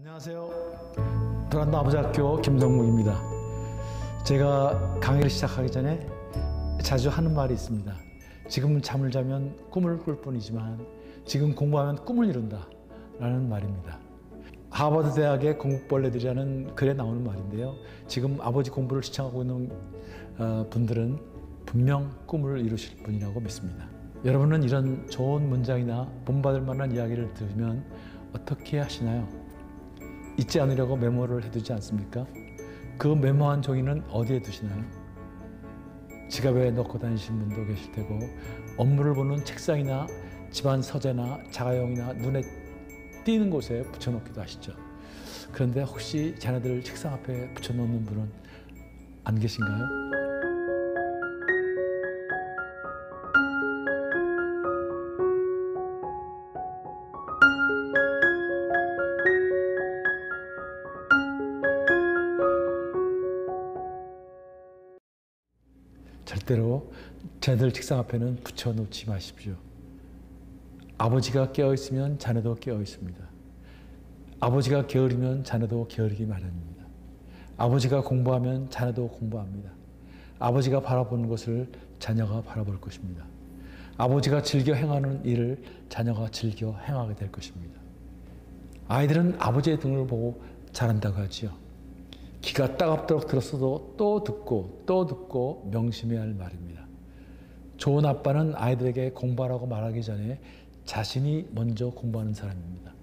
안녕하세요. 도란도 아버지학교 김성묵입니다. 제가 강의를 시작하기 전에 자주 하는 말이 있습니다. 지금 잠을 자면 꿈을 꿀 뿐이지만 지금 공부하면 꿈을 이룬다 라는 말입니다. 하버드 대학의 공부벌레들이라는 글에 나오는 말인데요. 지금 아버지 공부를 시청하고 있는 분들은 분명 꿈을 이루실 분이라고 믿습니다. 여러분은 이런 좋은 문장이나 본받을 만한 이야기를 들으면 어떻게 하시나요? 잊지 않으려고 메모를 해두지 않습니까? 그 메모한 종이는 어디에 두시나요? 지갑에 넣고 다니시는 분도 계실 테고, 업무를 보는 책상이나 집안 서재나 자가용이나 눈에 띄는 곳에 붙여놓기도 하시죠. 그런데 혹시 자녀들 책상 앞에 붙여놓는 분은 안 계신가요? 절대로 자녀들 책상 앞에는 붙여놓지 마십시오. 아버지가 깨어있으면 자녀도 깨어있습니다. 아버지가 게으르면 자녀도 게으르기 마련입니다. 아버지가 공부하면 자녀도 공부합니다. 아버지가 바라보는 것을 자녀가 바라볼 것입니다. 아버지가 즐겨 행하는 일을 자녀가 즐겨 행하게 될 것입니다. 아이들은 아버지의 등을 보고 자란다고 하지요. 귀가 따갑도록 들었어도 또 듣고 명심해야 할 말입니다. 좋은 아빠는 아이들에게 공부하라고 말하기 전에 자신이 먼저 공부하는 사람입니다.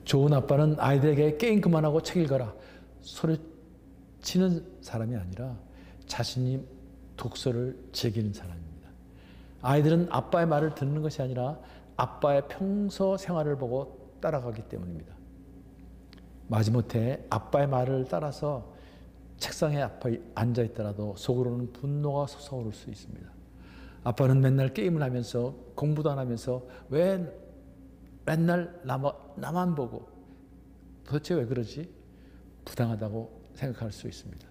좋은 아빠는 아이들에게 게임 그만하고 책 읽어라 소리치는 사람이 아니라 자신이 독서를 즐기는 사람입니다. 아이들은 아빠의 말을 듣는 것이 아니라 아빠의 평소 생활을 보고 따라가기 때문입니다. 마지못해 아빠의 말을 따라서 책상에 앞에 앉아있더라도 속으로는 분노가 솟아오를 수 있습니다. 아빠는 맨날 게임을 하면서 공부도 안 하면서 왜 맨날 나만 보고 도대체 왜 그러지? 부당하다고 생각할 수 있습니다.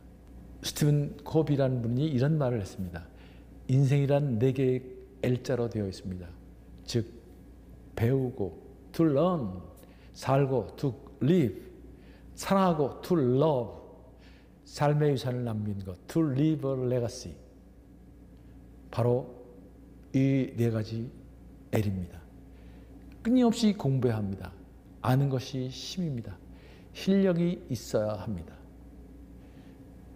스티븐 코비라는 분이 이런 말을 했습니다. 인생이란 4개의 L자로 되어 있습니다. 즉 배우고 to learn, 살고 to live, 사랑하고 to love, 삶의 유산을 남긴 것 to leave a legacy. 바로 이 4가지 L입니다. 끊임없이 공부해야 합니다. 아는 것이 힘입니다. 실력이 있어야 합니다.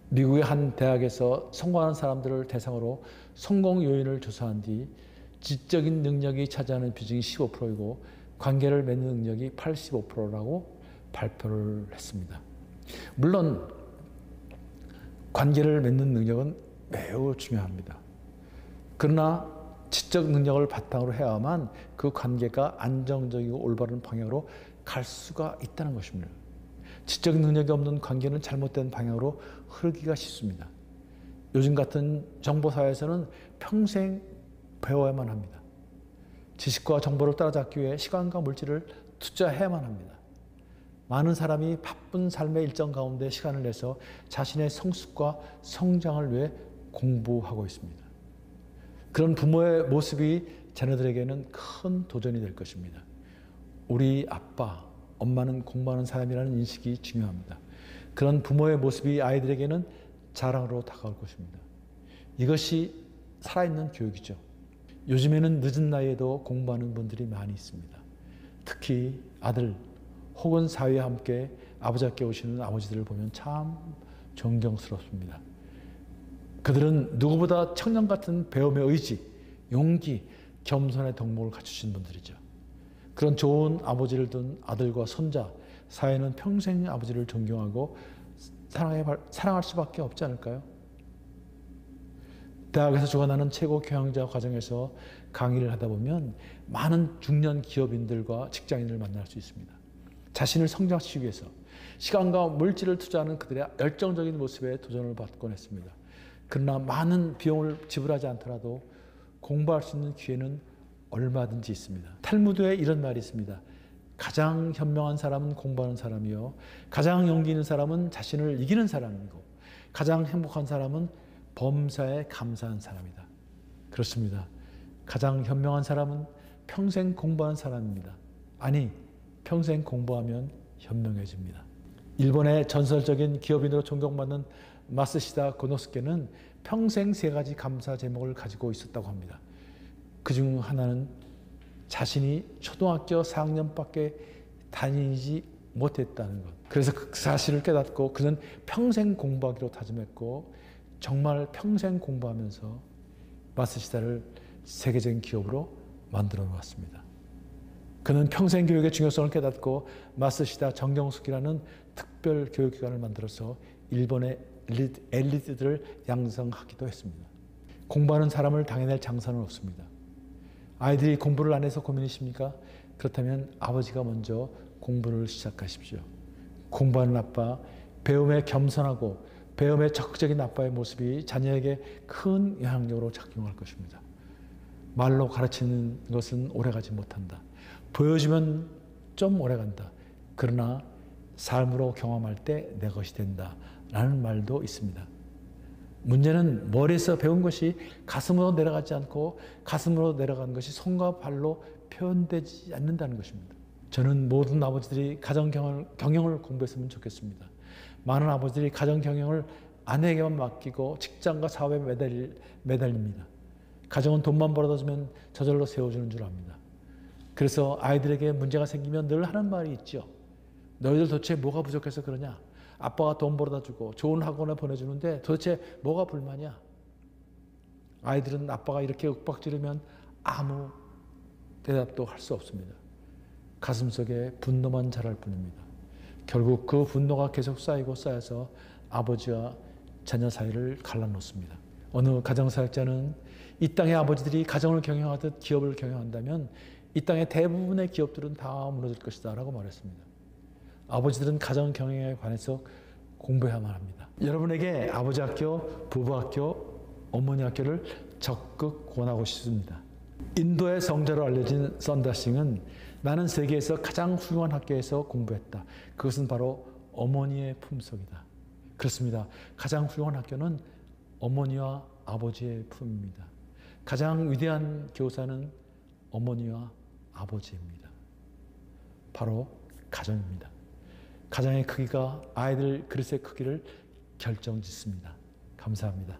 미국의 한 대학에서 성공하는 사람들을 대상으로 성공 요인을 조사한 뒤 지적인 능력이 차지하는 비중이 15%이고 관계를 맺는 능력이 85%라고 발표를 했습니다. 물론 관계를 맺는 능력은 매우 중요합니다. 그러나 지적 능력을 바탕으로 해야만 그 관계가 안정적이고 올바른 방향으로 갈 수가 있다는 것입니다. 지적 능력이 없는 관계는 잘못된 방향으로 흐르기가 쉽습니다. 요즘 같은 정보사회에서는 평생 배워야만 합니다. 지식과 정보를 따라잡기 위해 시간과 물질을 투자해야만 합니다. 많은 사람이 바쁜 삶의 일정 가운데 시간을 내서 자신의 성숙과 성장을 위해 공부하고 있습니다. 그런 부모의 모습이 자녀들에게는 큰 도전이 될 것입니다. 우리 아빠, 엄마는 공부하는 사람이라는 인식이 중요합니다. 그런 부모의 모습이 아이들에게는 자랑으로 다가올 것입니다. 이것이 살아있는 교육이죠. 요즘에는 늦은 나이에도 공부하는 분들이 많이 있습니다. 특히 아들 혹은 사위와 함께 아버지 학교에 오시는 아버지들을 보면 참 존경스럽습니다. 그들은 누구보다 청년 같은 배움의 의지, 용기, 겸손의 덕목을 갖추신 분들이죠. 그런 좋은 아버지를 둔 아들과 손자, 사회는 평생 아버지를 존경하고 사랑할 수밖에 없지 않을까요? 대학에서 주관하는 최고 교양자 과정에서 강의를 하다 보면 많은 중년 기업인들과 직장인을 만날 수 있습니다. 자신을 성장시키기 위해서 시간과 물질을 투자하는 그들의 열정적인 모습에 도전을 받곤 했습니다. 그러나 많은 비용을 지불하지 않더라도 공부할 수 있는 기회는 얼마든지 있습니다. 탈무드에 이런 말이 있습니다. 가장 현명한 사람은 공부하는 사람이요, 가장 용기 있는 사람은 자신을 이기는 사람이고, 가장 행복한 사람은 범사에 감사한 사람이다. 그렇습니다. 가장 현명한 사람은 평생 공부하는 사람입니다. 아니, 평생 공부하면 현명해집니다. 일본의 전설적인 기업인으로 존경받는 마쓰시다 고노스케는 평생 3가지 감사 제목을 가지고 있었다고 합니다. 그중 하나는 자신이 초등학교 4학년밖에 다니지 못했다는 것. 그래서 그 사실을 깨닫고 그는 평생 공부하기로 다짐했고 정말 평생 공부하면서 마쓰시다를 세계적인 기업으로 만들어 놓았습니다. 그는 평생 교육의 중요성을 깨닫고 마쓰시다 정경숙이라는 특별 교육기관을 만들어서 일본의 엘리트들을 양성하기도 했습니다. 공부하는 사람을 당해낼 장사는 없습니다. 아이들이 공부를 안 해서 고민이십니까? 그렇다면 아버지가 먼저 공부를 시작하십시오. 공부하는 아빠, 배움에 겸손하고 배움에 적극적인 아빠의 모습이 자녀에게 큰 영향력으로 작용할 것입니다. 말로 가르치는 것은 오래가지 못한다. 보여주면 좀 오래간다. 그러나 삶으로 경험할 때 내 것이 된다. 라는 말도 있습니다. 문제는 머리에서 배운 것이 가슴으로 내려가지 않고 가슴으로 내려가는 것이 손과 발로 표현되지 않는다는 것입니다. 저는 모든 아버지들이 가정 경영을 공부했으면 좋겠습니다. 많은 아버지들이 가정 경영을 아내에게만 맡기고 직장과 사업에 매달립니다. 가정은 돈만 벌어다 주면 저절로 세워주는 줄 압니다. 그래서 아이들에게 문제가 생기면 늘 하는 말이 있죠. 너희들 도대체 뭐가 부족해서 그러냐? 아빠가 돈 벌어다 주고 좋은 학원에 보내주는데 도대체 뭐가 불만이야? 아이들은 아빠가 이렇게 윽박지르면 아무 대답도 할 수 없습니다. 가슴속에 분노만 자랄 뿐입니다. 결국 그 분노가 계속 쌓이고 쌓여서 아버지와 자녀 사이를 갈라놓습니다. 어느 가정사역자는 이 땅의 아버지들이 가정을 경영하듯 기업을 경영한다면 이 땅의 대부분의 기업들은 다 무너질 것이다 라고 말했습니다. 아버지들은 가정 경영에 관해서 공부해야만 합니다. 여러분에게 아버지 학교, 부부 학교, 어머니 학교를 적극 권하고 싶습니다. 인도의 성자로 알려진 선다싱은 나는 세계에서 가장 훌륭한 학교에서 공부했다. 그것은 바로 어머니의 품속이다. 그렇습니다. 가장 훌륭한 학교는 어머니와 아버지의 품입니다. 가장 위대한 교사는 어머니와 아버지입니다. 바로 가정입니다. 가정의 크기가 아이들 그릇의 크기를 결정짓습니다. 감사합니다.